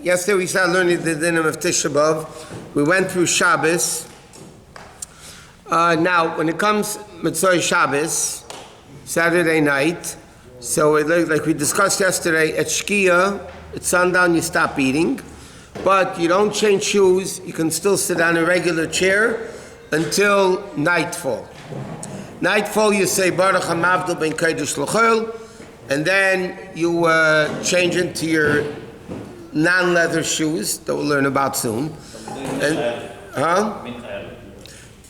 Yesterday we started learning the dinim of Tisha B'Av. We went through Shabbos. Now, when it comes Mitzvah Shabbos, Saturday night, so like we discussed yesterday, at Shkia, at sundown you stop eating, but you don't change shoes. You can still sit on a regular chair until nightfall. Nightfall you say Baruch HaMavdil Ben Kodesh L'Chol, and then you change into your non-leather shoes that we'll learn about soon.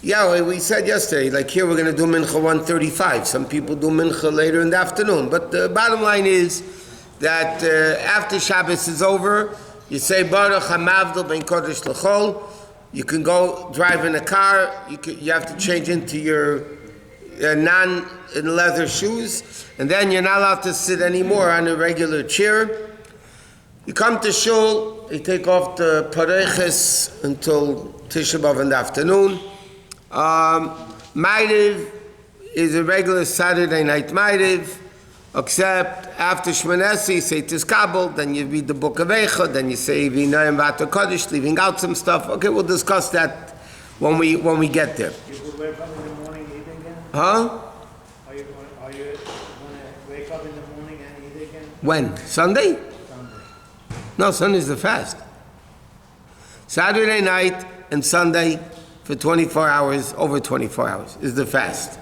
Yeah, we said yesterday, like here we're going to do Mincha 1:35. Some people do Mincha later in the afternoon. But the bottom line is that after Shabbos is over, you say Baruch HaMavdil Ben Kodesh L'Chol. You can go drive in a car. You have to change into your non-leather shoes. And then you're not allowed to sit anymore on a regular chair. You come to shul, you take off the pareches until Tisha B'Av in the afternoon. Ma'ariv is a regular Saturday night Ma'ariv, except after Shmonesi you say Tiskabel, then you read the book of Eicha, then you say V'nayim V'ata Kodesh, leaving out some stuff. Okay, we'll discuss that when we get there. You will wake up in the morning and eat again? Huh? Are you going to wake up in the morning and eat again? When? Sunday? No, Sunday's the fast. Saturday night and Sunday for 24 hours, over 24 hours, is the fast.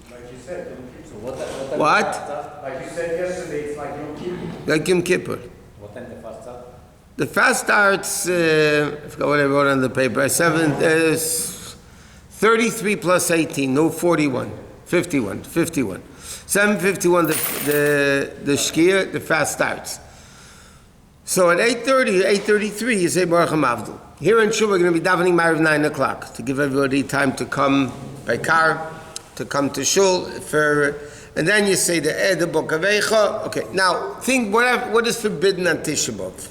Like you said. So what? What? Like you said yesterday, it's like Yom Kippur. Like Yom Kippur. What time the fast starts? The fast starts, I forgot what I wrote on the paper, 33 plus 18, no 41, 51. 7:51, the Shkia, the fast starts. So at 8:33, you say Baruch HaMavdil. Here in Shul, we're going to be davening Ma'ariv 9 o'clock to give everybody time to come by car, to come to Shul, and then you say the book of Eicha. Okay, now think what is forbidden on Tisha B'Av.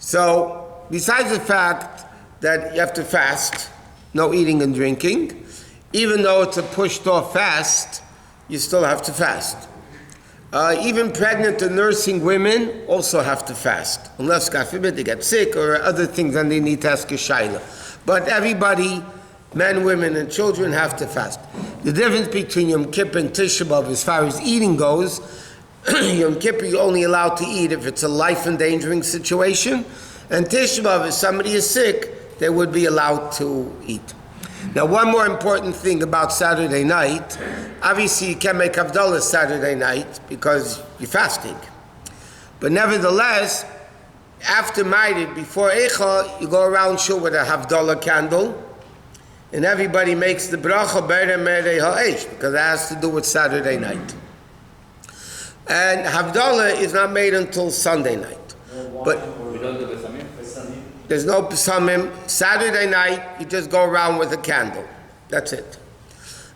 So, besides the fact that you have to fast, no eating and drinking, even though it's a pushed off fast, you still have to fast. Even pregnant and nursing women also have to fast, unless, God forbid, they get sick or other things, then they need to ask a shayla. But everybody, men, women, and children have to fast. The difference between Yom Kippur and Tisha B'Av, as far as eating goes, Yom Kippur you're only allowed to eat if it's a life-endangering situation, and Tisha B'Av, if somebody is sick, they would be allowed to eat. Now, one more important thing about Saturday night, obviously you can't make Havdalah Saturday night because you're fasting. But nevertheless, after Ma'ariv, before Eicha, you go around Shul with a Havdalah candle, and everybody makes the bracha Be'er Merei Ha'esh, because it has to do with Saturday night. And Havdalah is not made until Sunday night. But there's no Pesamim. Saturday night, you just go around with a candle. That's it.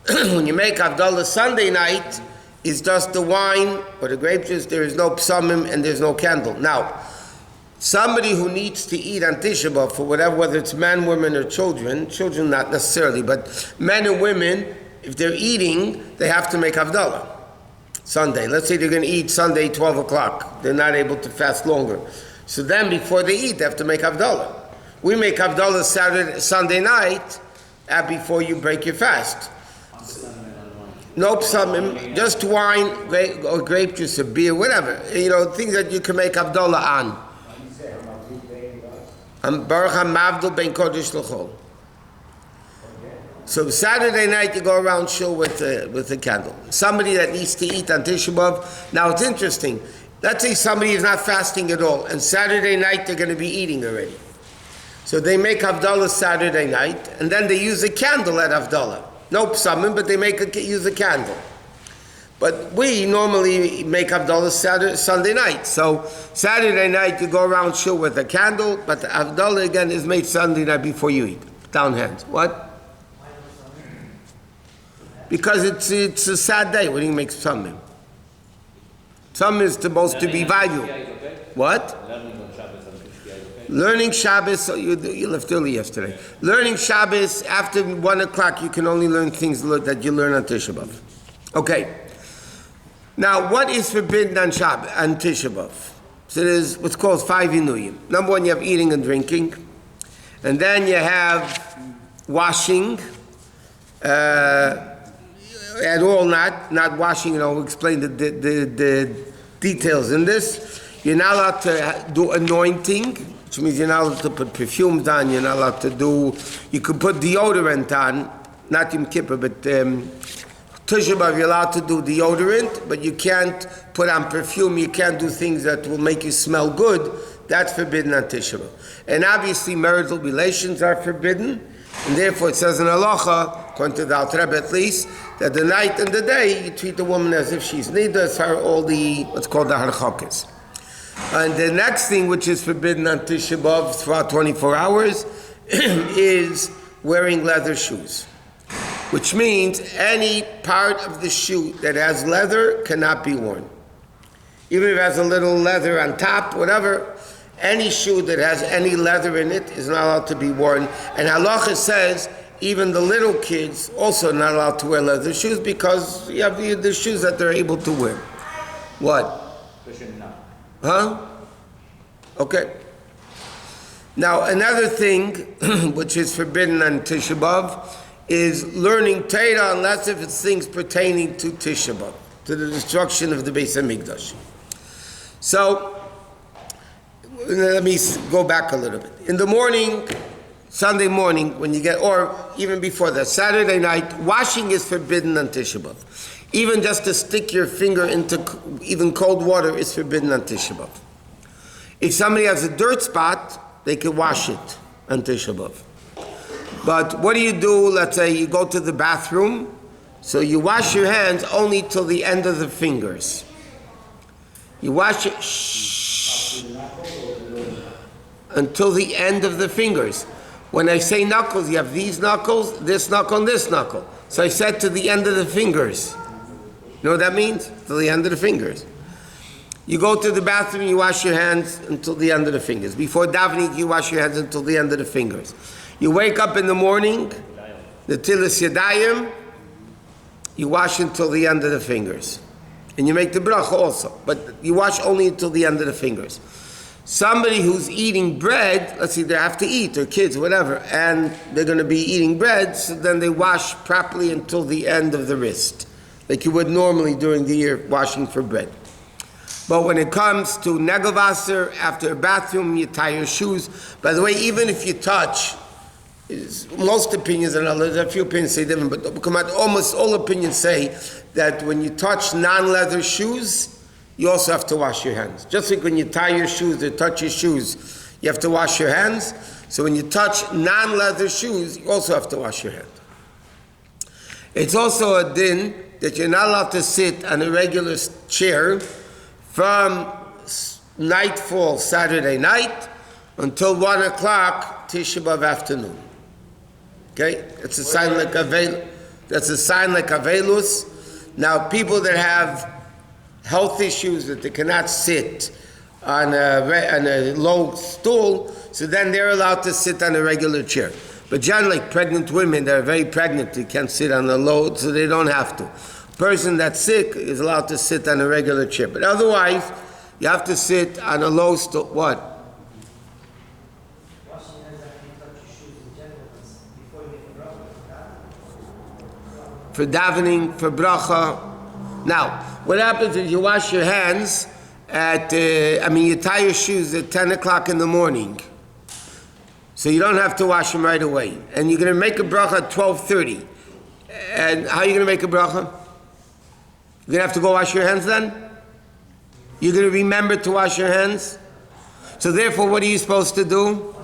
When you make Havdalah Sunday night, it's just the wine or the grape juice. There is no Pesamim and there's no candle. Now, somebody who needs to eat on Tisha B'Av for whatever, whether it's men, women, or children not necessarily, but men and women, if they're eating, they have to make Havdalah Sunday. Let's say they're going to eat Sunday 12 o'clock. They're not able to fast longer. So then before they eat, they have to make Havdalah. We make Havdalah Sunday night before you break your fast. No psalmim, just wine, or grape juice, or beer, whatever. Things that you can make Havdalah on. Baruch HaMavdil Ben Kodesh L'Chol. So Saturday night you go around Shul with a candle. Somebody that needs to eat on Tisha B'Av. Now it's interesting. Let's say somebody is not fasting at all, and Saturday night they're going to be eating already. So they make Havdalah Saturday night, and then they use a candle at Havdalah. No psalmim, but they use a candle. But we normally make Havdalah Sunday night. So Saturday night you go around Shul with a candle, but the Havdalah again is made Sunday night before you eat. Down hands. What? Because it's a sad day. What do you make psalmim? Some is supposed to be value. What? Learning Shabbos, you left early yesterday. Learning Shabbos, after 1 o'clock, you can only learn things that you learn on Tisha B'Av. Okay. Now, what is forbidden on Shabbos, on Tisha B'Av? So there's what's called 5 inuyim. Number one, you have eating and drinking. And then you have washing. At all, not washing, we'll explain the details in this. You're not allowed to do anointing, which means you're not allowed to put perfumes on, you're not allowed to do, you could put deodorant on, not Yom Kippur, but Tisha B'Av, you're allowed to do deodorant, but you can't put on perfume, you can't do things that will make you smell good. That's forbidden on Tisha B'Av. And obviously marital relations are forbidden, and therefore it says in halacha, according to the Alter Rebbe at least, that the night and the day you treat the woman as if she's nida, as her all the what's called the halachos. And the next thing which is forbidden on Tisha B'Av throughout 24 hours is wearing leather shoes, which means any part of the shoe that has leather cannot be worn. Even if it has a little leather on top, whatever, any shoe that has any leather in it is not allowed to be worn. And halacha says even the little kids also not allowed to wear leather shoes because you have the shoes that they're able to wear. What? Huh? Okay. Now another thing which is forbidden on Tisha B'Av is learning Torah unless if it's things pertaining to Tisha B'Av, to the destruction of the Bais Din. So let me go back a little bit. In the morning, Sunday morning, when you get, or even before that, Saturday night, washing is forbidden on Tisha B'Av. Even just to stick your finger into even cold water is forbidden on Tisha B'Av. If somebody has a dirt spot, they can wash it on Tisha B'Av. But what do? Let's say you go to the bathroom, so you wash your hands only till the end of the fingers. You wash it until the end of the fingers. When I say knuckles, you have these knuckles, this knuckle, and this knuckle. So I said to the end of the fingers. You know what that means? Till the end of the fingers. You go to the bathroom, you wash your hands until the end of the fingers. Before davening, you wash your hands until the end of the fingers. You wake up in the morning, the tilas yadayim, you wash until the end of the fingers. And you make the bracha also, but you wash only until the end of the fingers. Somebody who's eating bread, let's see, they have to eat, or kids, whatever, and they're going to be eating bread, so then they wash properly until the end of the wrist, like you would normally during the year washing for bread. But when it comes to negavasser, after a bathroom, you tie your shoes. By the way, even if you touch, most opinions, and there's a few opinions say different, but almost all opinions say that when you touch non-leather shoes, you also have to wash your hands. Just like when you tie your shoes or touch your shoes, you have to wash your hands. So when you touch non-leather shoes, you also have to wash your hands. It's also a din that you're not allowed to sit on a regular chair from nightfall Saturday night until 1 o'clock Tisha B'Av afternoon. Okay? That's a sign like avelus. Now people that have health issues that they cannot sit on a low stool, so then they're allowed to sit on a regular chair. But generally, like pregnant women that are very pregnant, they can't sit on a low, so they don't have to. A person that's sick is allowed to sit on a regular chair. But otherwise, you have to sit on a low stool. What? For davening, for bracha. Now, what happens is you wash your hands you tie your shoes at 10 o'clock in the morning. So you don't have to wash them right away. And you're going to make a bracha at 12:30. And how are you going to make a bracha? You're going to have to go wash your hands then? You're going to remember to wash your hands? So therefore, what are you supposed to do?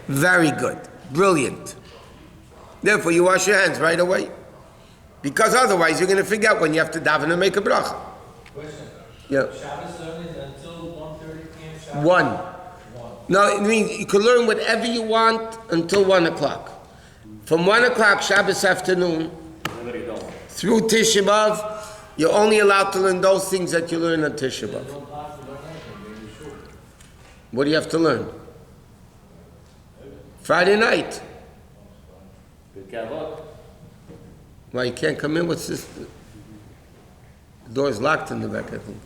Very good. Brilliant. Therefore, you wash your hands right away. Because otherwise, you're going to forget when you have to daven and make a bracha. Question. Yeah. Shabbos learning until 1:30 p.m. Shabbos? 1. No, it means you can learn whatever you want until 1 o'clock. From 1 o'clock Shabbos afternoon through Tisha B'Av, you're only allowed to learn those things that you learn on Tisha B'Av. What do you have to learn? Friday night. Why, you can't come in? What's this? The door is locked in the back, I think.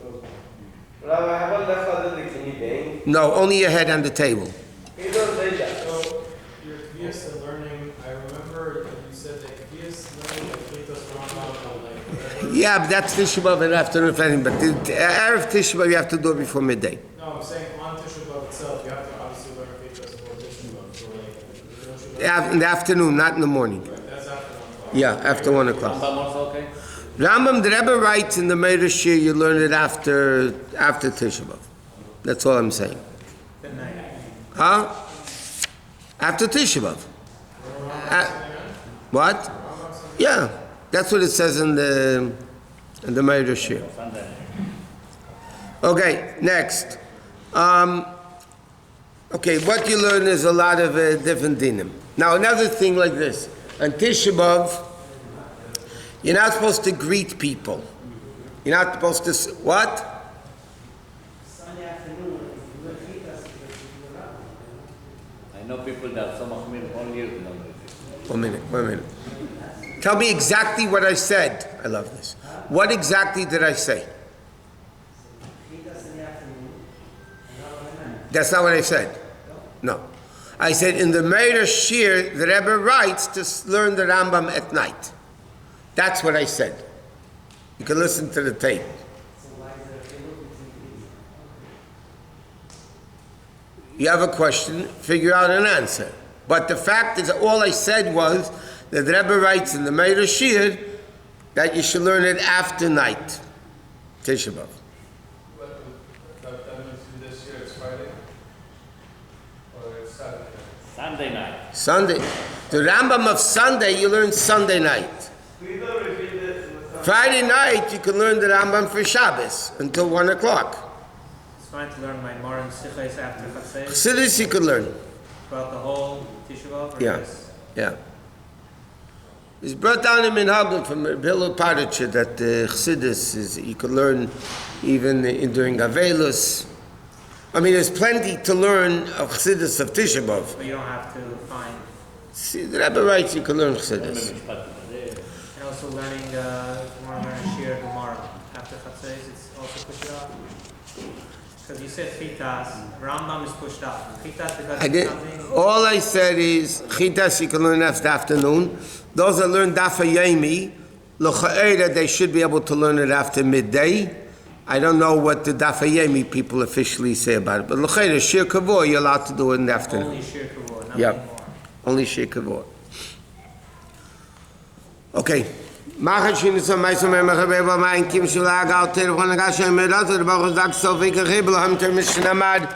No, only your head on the table. So, your kvias and learning, I remember that you said that kvias learning of Klitos Rambam, like, Yeah, but that's Tisha B'Av in the afternoon, if anything. But the Erev Tisha B'Av, you have to do it before midday. no, I'm saying on Tisha B'Av itself, you have to obviously learn Klitos before Tisha B'Av, so like, In the afternoon, not in the morning. that's after 1 o'clock. Yeah, after 1 o'clock. Rambam also okay? Rambam, the Rebbe writes in the Meir Shir, you learn it after Tisha B'Av. That's all I'm saying. Huh? After Tisha B'Av. What? Yeah, that's what it says in the Meir Shir. Okay, next. Okay, what you learn is a lot of different dinim. Now, another thing like this. On Tisha B'Av, you're not supposed to greet people. You're not supposed to... What? I know people that some of me all years know this. 1 minute. Tell me exactly what I said. I love this. What exactly did I say? That's not what I said. No. I said in the Meir Shir, the Rebbe writes to learn the Rambam at night. That's what I said. You can listen to the tape. You have a question, figure out an answer. But the fact is, all I said was that the Rebbe writes in the Meir Shir that you should learn it after night. Tisha B'Av. But that means this year it's Friday? Or it's Saturday? Sunday night. Sunday. The Rambam of Sunday, you learn Sunday night. Friday night, you can learn the Rambam for Shabbos until 1 o'clock. It's fine to learn my Moran Sichais after Chatzei Chassidus you could learn. throughout the whole Tisha B'Av? Yeah. Yeah. It's brought down in Minhagim from Bill Parich that Chassidus is, you could learn even during Avelus. I mean, there's plenty to learn of Chassidus of Tisha B'Av. But you don't have to find. See, the Rebbe writes you can learn Chassidus. And also learning, if you want to learn Shir Gemara after Chatzei, it's also pushed off. Because you said Chitas, Rambam is pushed off. Chitas because I did, it's something. all I said is Chitas you can learn after afternoon. Those that learn Daf Yomi, L'cha'era they should be able to learn it after midday. I don't know what the Daf Yomi people officially say about it, but L'cha'era Shir Kavor you're allowed to do it in the afternoon. Only Shir Kavod, nothing Yep. more. Only Shir Kavor. Okay. Machen schöne so mei so mei gebe mein kim schlag alter von gashe mit das der bach sagt so wie gehebel haben der mischnamad